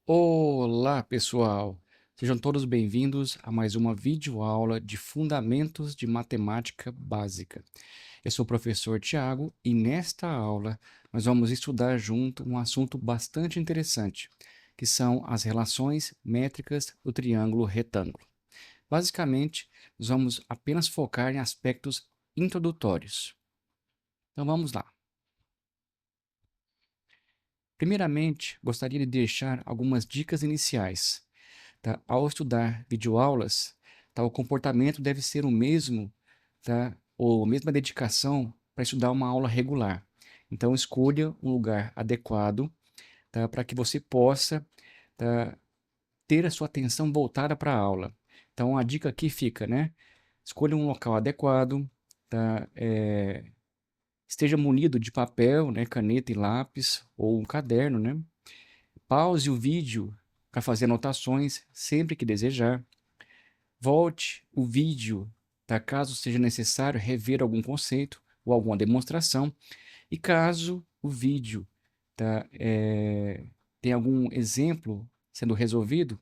Olá, pessoal! Sejam todos bem-vindos a mais uma videoaula de Fundamentos de Matemática Básica. Eu sou o professor Tiago e nesta aula nós vamos estudar junto um assunto bastante interessante, que são as relações métricas do triângulo retângulo. Basicamente, nós vamos apenas focar em aspectos introdutórios. Então vamos lá. Primeiramente, gostaria de deixar algumas dicas iniciais. Tá? Ao estudar videoaulas, tá? O comportamento deve ser o mesmo, tá? Ou a mesma dedicação para estudar uma aula regular. Então, escolha um lugar adequado, tá? Para que você possa, tá? Ter a sua atenção voltada para a aula. Então, a dica aqui fica, né? Escolha um local adequado, tá? Esteja munido de papel, né? Caneta e lápis, ou um caderno, né? Pause o vídeo para fazer anotações sempre que desejar. Volte o vídeo, tá? Caso seja necessário rever algum conceito ou alguma demonstração. E caso o vídeo, tá? Tenha algum exemplo sendo resolvido,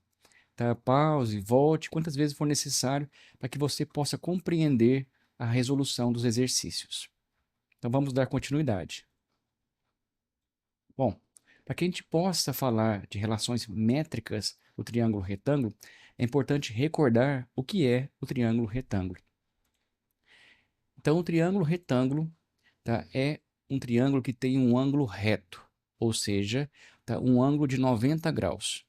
tá? Pause, volte quantas vezes for necessário para que você possa compreender a resolução dos exercícios. Então vamos dar continuidade. Bom, para que a gente possa falar de relações métricas do triângulo retângulo, é importante recordar o que é o triângulo retângulo. Então, o triângulo retângulo, tá, é um triângulo que tem um ângulo reto, ou seja, tá, um ângulo de 90 graus.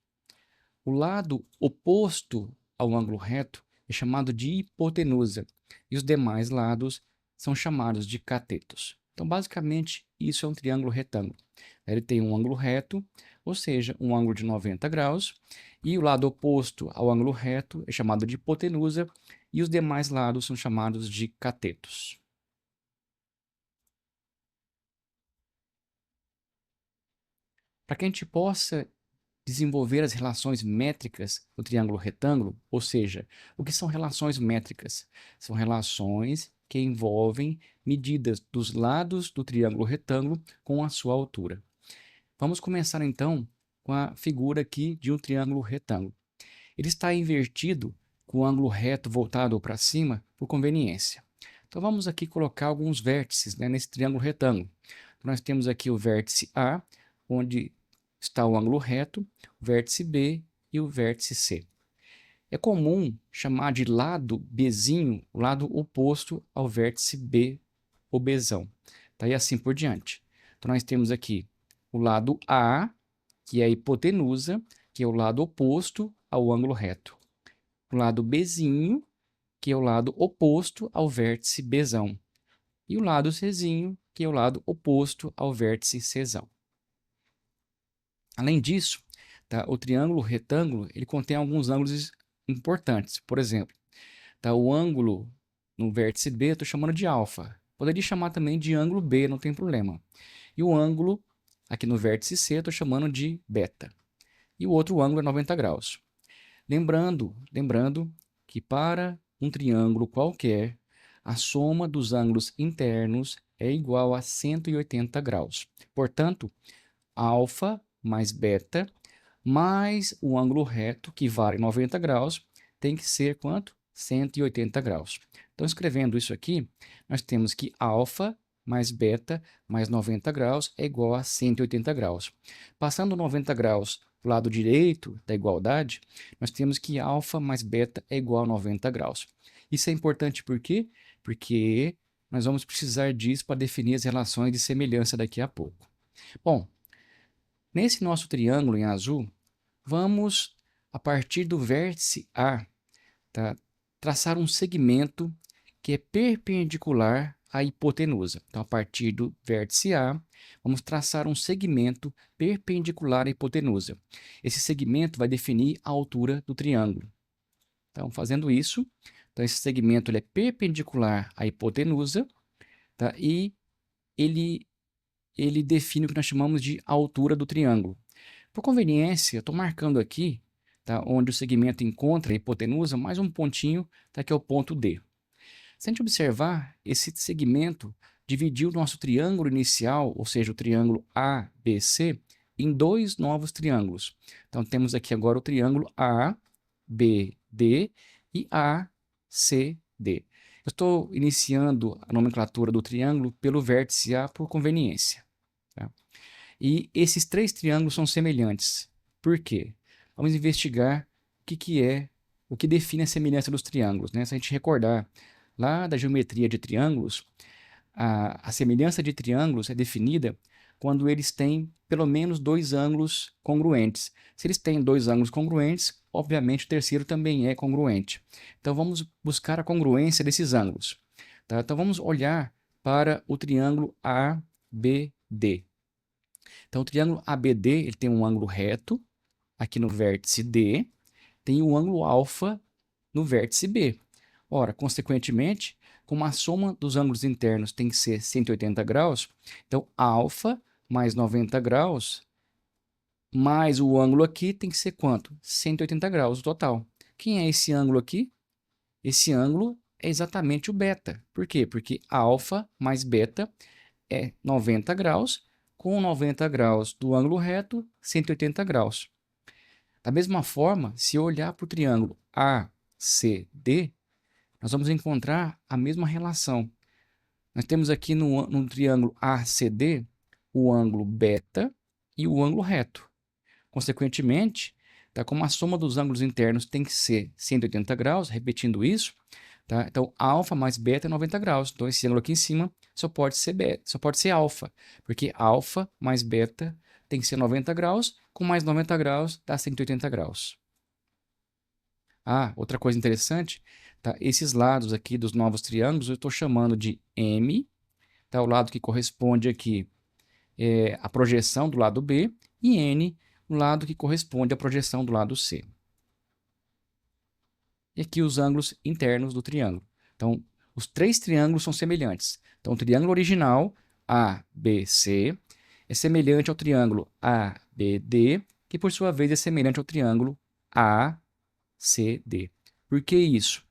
O lado oposto ao ângulo reto é chamado de hipotenusa, e os demais lados são chamados de catetos. Então, basicamente, isso é um triângulo retângulo. Ele tem um ângulo reto, ou seja, um ângulo de 90 graus, e o lado oposto ao ângulo reto é chamado de hipotenusa, e os demais lados são chamados de catetos. Para que a gente possa desenvolver as relações métricas do triângulo retângulo, ou seja, o que são relações métricas? São relações que envolvem medidas dos lados do triângulo retângulo com a sua altura. Vamos começar então com a figura aqui de um triângulo retângulo. Ele está invertido com o ângulo reto voltado para cima por conveniência. Então vamos aqui colocar alguns vértices, né, nesse triângulo retângulo. Então, nós temos aqui o vértice A, onde está o ângulo reto, o vértice B e o vértice C. É comum chamar de lado Bzinho o lado oposto ao vértice B ou Bzão. Tá? E assim por diante. Então nós temos aqui o lado A, que é a hipotenusa, que é o lado oposto ao ângulo reto. O lado Bzinho, que é o lado oposto ao vértice Bzão. E o lado Czinho, que é o lado oposto ao vértice Czão. Além disso, tá, o triângulo retângulo ele contém alguns ângulos importantes. Por exemplo, tá, o ângulo no vértice B eu estou chamando de alfa. Poderia chamar também de ângulo B, não tem problema. E o ângulo aqui no vértice C eu estou chamando de beta. E o outro ângulo é 90 graus. Lembrando que para um triângulo qualquer, a soma dos ângulos internos é igual a 180 graus. Portanto, alfa mais beta mais o ângulo reto, que vale 90 graus, tem que ser quanto? 180 graus. Então, escrevendo isso aqui, nós temos que alfa mais beta mais 90 graus é igual a 180 graus. Passando 90 graus do lado direito da igualdade, nós temos que alfa mais beta é igual a 90 graus. Isso é importante por quê? Porque nós vamos precisar disso para definir as relações de semelhança daqui a pouco. Bom, nesse nosso triângulo em azul, vamos, a partir do vértice A, tá, traçar um segmento que é perpendicular à hipotenusa. Então, a partir do vértice A, vamos traçar um segmento perpendicular à hipotenusa. Esse segmento vai definir a altura do triângulo. Então, fazendo isso, então esse segmento ele é perpendicular à hipotenusa, tá, e ele define o que nós chamamos de altura do triângulo. Por conveniência, eu estou marcando aqui, tá, onde o segmento encontra a hipotenusa, mais um pontinho, tá, que é o ponto D. Se a gente observar, esse segmento dividiu o nosso triângulo inicial, ou seja, o triângulo ABC, em dois novos triângulos. Então, temos aqui agora o triângulo ABD e ACD. Eu estou iniciando a nomenclatura do triângulo pelo vértice A por conveniência. Tá? E esses três triângulos são semelhantes. Por quê? Vamos investigar o que define a semelhança dos triângulos, né? Se a gente recordar lá da geometria de triângulos, a semelhança de triângulos é definida quando eles têm pelo menos dois ângulos congruentes. Se eles têm dois ângulos congruentes, obviamente o terceiro também é congruente. Então vamos buscar a congruência desses ângulos. Tá? Então vamos olhar para o triângulo ABD. Então o triângulo ABD ele tem um ângulo reto aqui no vértice D, tem um ângulo alfa no vértice B. Ora, consequentemente, como a soma dos ângulos internos tem que ser 180 graus, então alfa mais 90 graus mais o ângulo aqui tem que ser quanto? 180 graus o total. Quem é esse ângulo aqui? Esse ângulo é exatamente o beta. Por quê? Porque alfa mais beta é 90 graus, com 90 graus do ângulo reto, 180 graus. Da mesma forma, se eu olhar para o triângulo ACD, nós vamos encontrar a mesma relação. Nós temos aqui no triângulo ACD o ângulo beta e o ângulo reto. Consequentemente, tá, como a soma dos ângulos internos tem que ser 180 graus, repetindo isso, tá? Então alfa mais beta é 90 graus. Então esse ângulo aqui em cima só pode ser beta, só pode ser alfa, porque alfa mais beta tem que ser 90 graus, com mais 90 graus dá 180 graus. Ah, outra coisa interessante, tá? Esses lados aqui dos novos triângulos eu estou chamando de M, tá? O lado que corresponde aqui é a projeção do lado B, e N, o lado que corresponde à projeção do lado C. E aqui os ângulos internos do triângulo. Então, os três triângulos são semelhantes. Então, o triângulo original, ABC, é semelhante ao triângulo ABD, que por sua vez é semelhante ao triângulo ACD. Por que isso?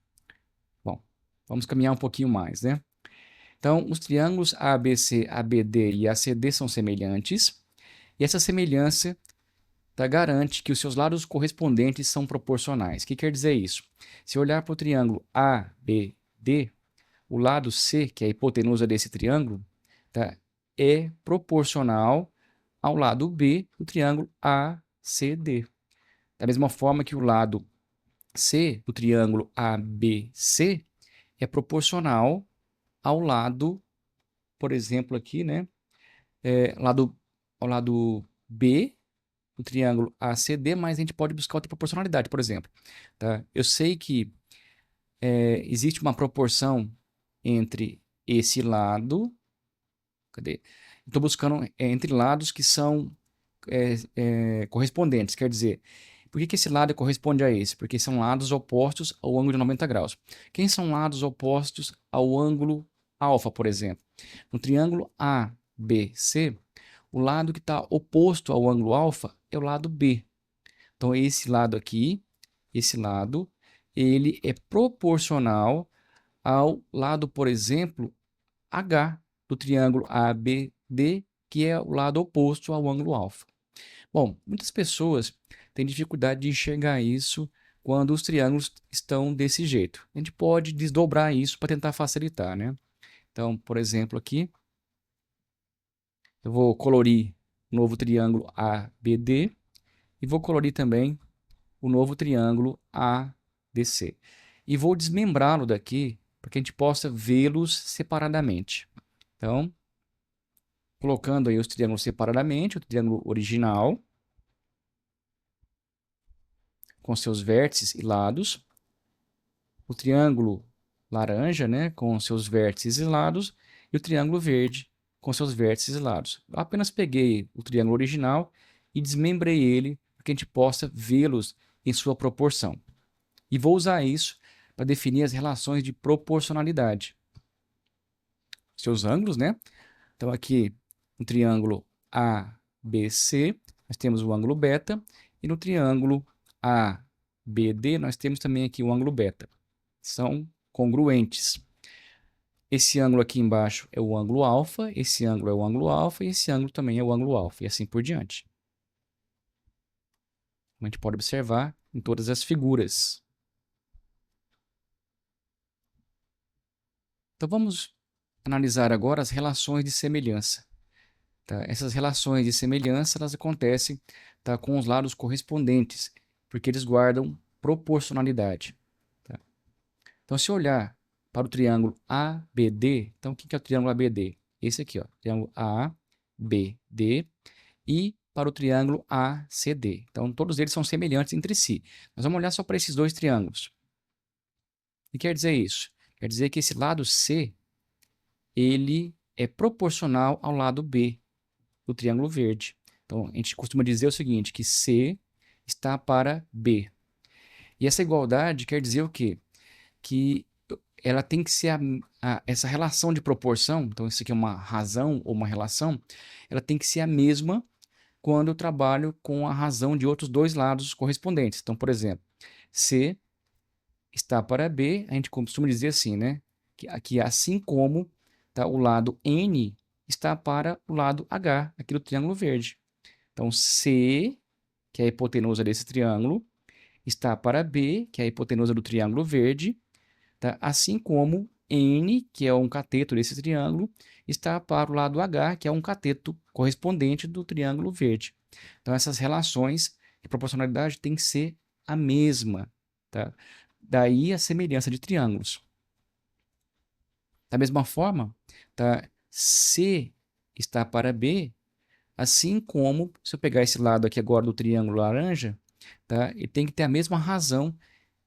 Bom, vamos caminhar um pouquinho mais, né? Então, os triângulos ABC, ABD e ACD são semelhantes, e essa semelhança garante que os seus lados correspondentes são proporcionais. O que quer dizer isso? Se eu olhar para o triângulo ABD, o lado C, que é a hipotenusa desse triângulo, tá, é proporcional ao lado B do triângulo ACD. Da mesma forma que o lado C do triângulo ABC é proporcional ao lado, por exemplo, aqui, né? Ao lado B do triângulo ACD, mas a gente pode buscar outra proporcionalidade, por exemplo. Tá? Eu sei que existe uma proporção entre esse lado. Cadê? Estou buscando entre lados que são correspondentes, quer dizer, por que esse lado corresponde a esse? Porque são lados opostos ao ângulo de 90 graus. Quem são lados opostos ao ângulo alfa, por exemplo? No triângulo ABC, o lado que está oposto ao ângulo alfa é o lado B. Então, esse lado aqui, esse lado, ele é proporcional ao lado, por exemplo, H do triângulo ABD, que é o lado oposto ao ângulo alfa. Bom, muitas pessoas têm dificuldade de enxergar isso quando os triângulos estão desse jeito. A gente pode desdobrar isso para tentar facilitar, né? Então, por exemplo, aqui, eu vou colorir o novo triângulo ABD e vou colorir também o novo triângulo ADC. E vou desmembrá-lo daqui para que a gente possa vê-los separadamente. Então, colocando aí os triângulos separadamente, o triângulo original, com seus vértices e lados, o triângulo laranja, né, com seus vértices e lados, e o triângulo verde, com seus vértices e lados. Eu apenas peguei o triângulo original e desmembrei ele para que a gente possa vê-los em sua proporção. E vou usar isso para definir as relações de proporcionalidade. Seus ângulos, né? Então, aqui no triângulo ABC, nós temos o ângulo beta, e no triângulo ABD, nós temos também aqui o ângulo beta. São congruentes. Esse ângulo aqui embaixo é o ângulo alfa, esse ângulo é o ângulo alfa, e esse ângulo também é o ângulo alfa, e assim por diante. como a gente pode observar em todas as figuras. Então vamos analisar agora as relações de semelhança. Tá? Essas relações de semelhança elas acontecem, tá, com os lados correspondentes, porque eles guardam proporcionalidade. Tá? Então, se eu olhar para o triângulo ABD, então o que é o triângulo ABD? Esse aqui, ó, triângulo ABD, e para o triângulo ACD. Então, todos eles são semelhantes entre si. Nós vamos olhar só para esses dois triângulos. O que quer dizer isso? Quer dizer que esse lado C, ele é proporcional ao lado B do triângulo verde. Então, a gente costuma dizer o seguinte, que C está para B. E essa igualdade quer dizer o quê? Que ela tem que ser essa relação de proporção, então isso aqui é uma razão ou uma relação, ela tem que ser a mesma quando eu trabalho com a razão de outros dois lados correspondentes. Então, por exemplo, C está para B, a gente costuma dizer assim, né? Que assim como tá, o lado N está para o lado H, aqui do triângulo verde. Então, C, que é a hipotenusa desse triângulo, está para B, que é a hipotenusa do triângulo verde, tá? Assim como N, que é um cateto desse triângulo, está para o lado H, que é um cateto correspondente do triângulo verde. Então, essas relações de proporcionalidade têm que ser a mesma. Tá? Daí a semelhança de triângulos. Da mesma forma, tá? C está para B, assim como, se eu pegar esse lado aqui agora do triângulo laranja, tá? Ele tem que ter a mesma razão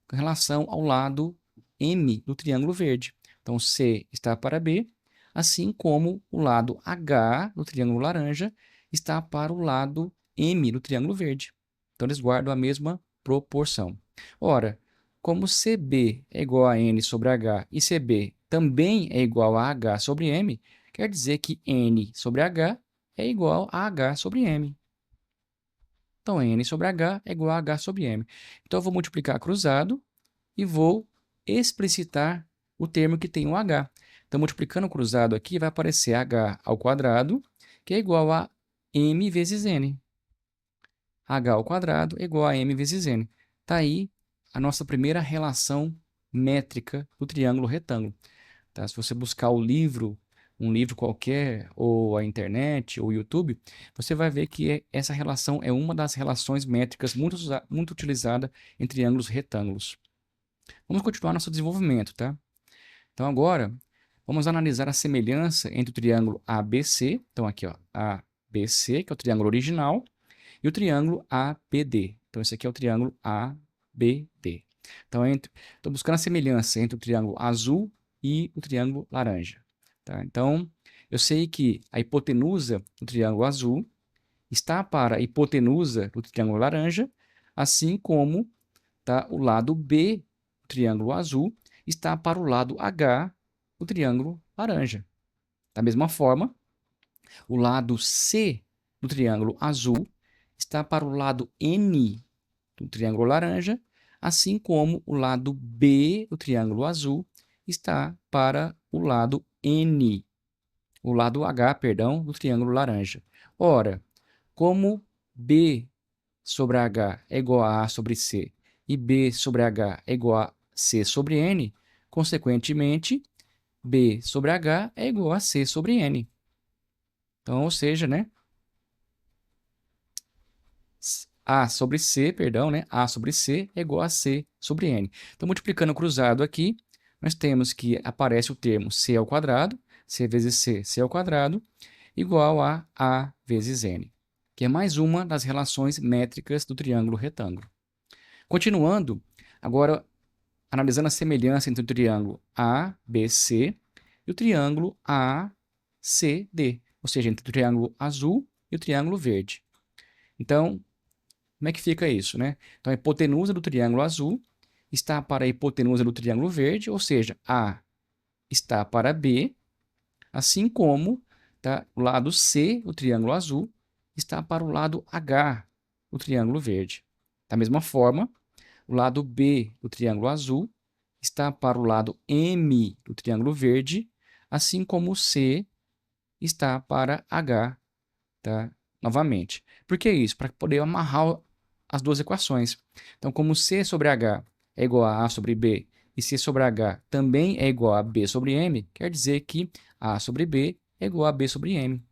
com relação ao lado M do triângulo verde. Então, C está para B, assim como o lado H do triângulo laranja está para o lado M do triângulo verde. Então, eles guardam a mesma proporção. Ora, como CB é igual a N sobre H e CB também é igual a H sobre M, quer dizer que N sobre H é igual a H sobre M. Então, N sobre H é igual a H sobre M. Então, eu vou multiplicar cruzado e vou explicitar o termo que tem o H. Então, multiplicando o cruzado aqui, vai aparecer H ao quadrado, que é igual a M vezes N. H ao quadrado é igual a M vezes N. Está aí a nossa primeira relação métrica do triângulo retângulo. Tá? Se você buscar o livro, um livro qualquer, ou a internet, ou o YouTube, você vai ver que essa relação é uma das relações métricas muito utilizada em triângulos retângulos. Vamos continuar nosso desenvolvimento, tá? Então, agora, vamos analisar a semelhança entre o triângulo ABC, então aqui, ó, ABC, que é o triângulo original, e o triângulo ABD. Então, esse aqui é o triângulo ABD. Então, estou buscando a semelhança entre o triângulo azul e o triângulo laranja. Tá? Então, eu sei que a hipotenusa do triângulo azul está para a hipotenusa do triângulo laranja, assim como tá, o lado B do triângulo azul está para o lado H do triângulo laranja. Da mesma forma, o lado C do triângulo azul está para o lado N do triângulo laranja, assim como o lado B do triângulo azul está para o lado N, o lado H, perdão, do triângulo laranja. Ora, como B sobre H é igual a A sobre C e B sobre H é igual a C sobre N, consequentemente, B sobre H é igual a C sobre N. Então, ou seja, né? A sobre C, perdão, né? A sobre C é igual a C sobre N. Então, multiplicando o cruzado aqui, nós temos que aparece o termo C ao quadrado, C vezes C, C ao quadrado, igual a vezes N, que é mais uma das relações métricas do triângulo retângulo. Continuando, agora analisando a semelhança entre o triângulo ABC e o triângulo ACD, ou seja, entre o triângulo azul e o triângulo verde. Então, como é que fica isso, né? Então, a hipotenusa do triângulo azul está para a hipotenusa do triângulo verde, ou seja, A está para B, assim como tá, o lado C, o triângulo azul, está para o lado H, o triângulo verde. Da mesma forma, o lado B do triângulo azul está para o lado M do triângulo verde, assim como o C está para H, tá? Novamente. Por que isso? Para poder amarrar as duas equações. Então, como C sobre H é igual a A sobre B e C sobre H também é igual a B sobre M, quer dizer que A sobre B é igual a B sobre M.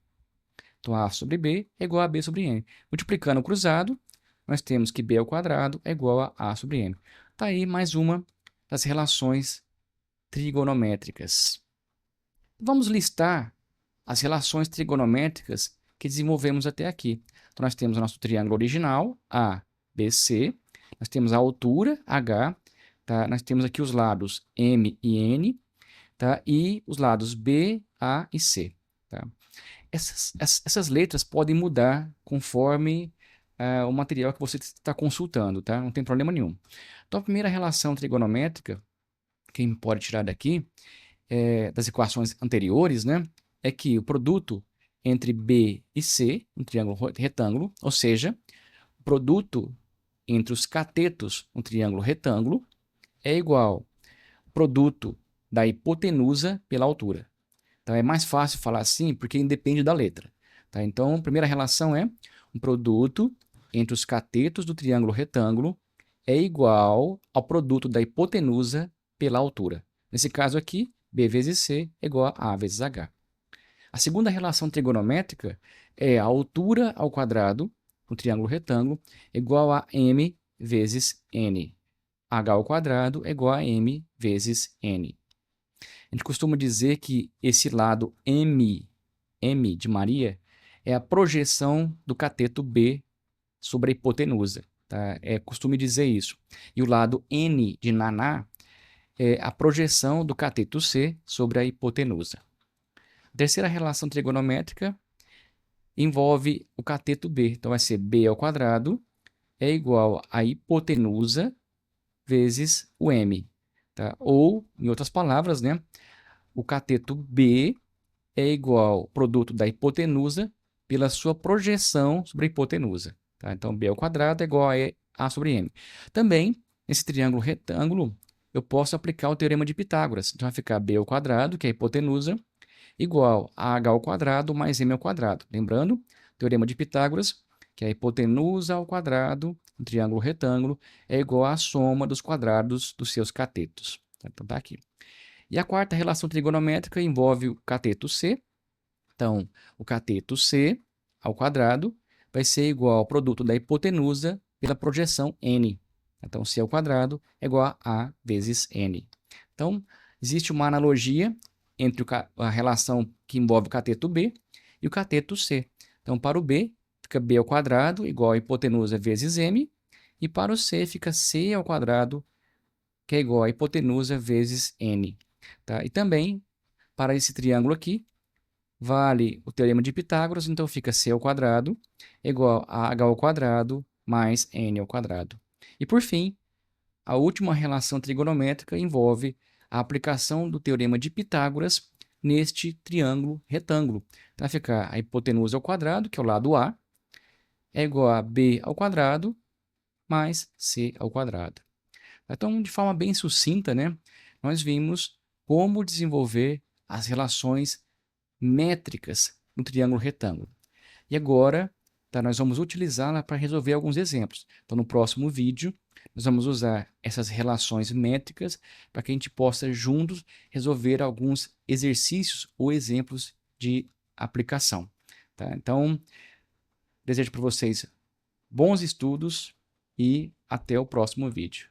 Então, A sobre B é igual a B sobre M. Multiplicando o cruzado, nós temos que B ao quadrado é igual a sobre M. Está aí mais uma das relações trigonométricas. Vamos listar as relações trigonométricas que desenvolvemos até aqui. Então, nós temos o nosso triângulo original, ABC. Nós temos a altura, H. Tá? Nós temos aqui os lados M e N. Tá? E os lados B, A e C. Tá? Essas letras podem mudar conforme o material que você está consultando, tá? Não tem problema nenhum. Então, a primeira relação trigonométrica, quem pode tirar daqui, das equações anteriores, né, é que o produto entre B e C, um triângulo retângulo, ou seja, o produto entre os catetos, um triângulo retângulo, é igual ao produto da hipotenusa pela altura. Então, é mais fácil falar assim porque independe da letra. Tá? Então, a primeira relação é um produto entre os catetos do triângulo retângulo é igual ao produto da hipotenusa pela altura. Nesse caso aqui, B vezes C é igual a A vezes H. A segunda relação trigonométrica é a altura ao quadrado, no triângulo retângulo, igual a M vezes N. H ao quadrado é igual a M vezes N. A gente costuma dizer que esse lado M de Maria, é a projeção do cateto B sobre a hipotenusa. Tá? É costume dizer isso. E o lado N de Naná é a projeção do cateto C sobre a hipotenusa. A terceira relação trigonométrica envolve o cateto B. Então, vai ser B ao quadrado é igual a hipotenusa vezes o M. Tá? Ou, em outras palavras, né, o cateto B é igual ao produto da hipotenusa pela sua projeção sobre a hipotenusa. Tá? Então, B ao quadrado é igual a A sobre M. Também, nesse triângulo retângulo, eu posso aplicar o teorema de Pitágoras. Então, vai ficar B ao quadrado, que é a hipotenusa, igual a H ao quadrado mais M ao quadrado. Lembrando, teorema de Pitágoras, que a hipotenusa ao quadrado, um triângulo retângulo, é igual à soma dos quadrados dos seus catetos. Então, está aqui. E a quarta relação trigonométrica envolve o cateto C. Então, o cateto C ao quadrado vai ser igual ao produto da hipotenusa pela projeção N. Então, C ao quadrado é igual a vezes N. Então, existe uma analogia entre a relação que envolve o cateto B e o cateto C. Então, para o B, fica B ao quadrado igual a hipotenusa vezes M. E para o C, fica C ao quadrado, que é igual a hipotenusa vezes N. Tá? E também, para esse triângulo aqui, vale o teorema de Pitágoras, então fica C ao quadrado igual a H ao quadrado mais N ao quadrado. E por fim, a última relação trigonométrica envolve a aplicação do teorema de Pitágoras neste triângulo retângulo. Então vai ficar a hipotenusa ao quadrado, que é o lado A, é igual a B ao quadrado mais C ao quadrado. Então, de forma bem sucinta, né, nós vimos como desenvolver as relações métricas no triângulo retângulo. E agora, tá, nós vamos utilizá-la para resolver alguns exemplos. Então, no próximo vídeo, nós vamos usar essas relações métricas para que a gente possa juntos resolver alguns exercícios ou exemplos de aplicação. Tá? Então, desejo para vocês bons estudos e até o próximo vídeo.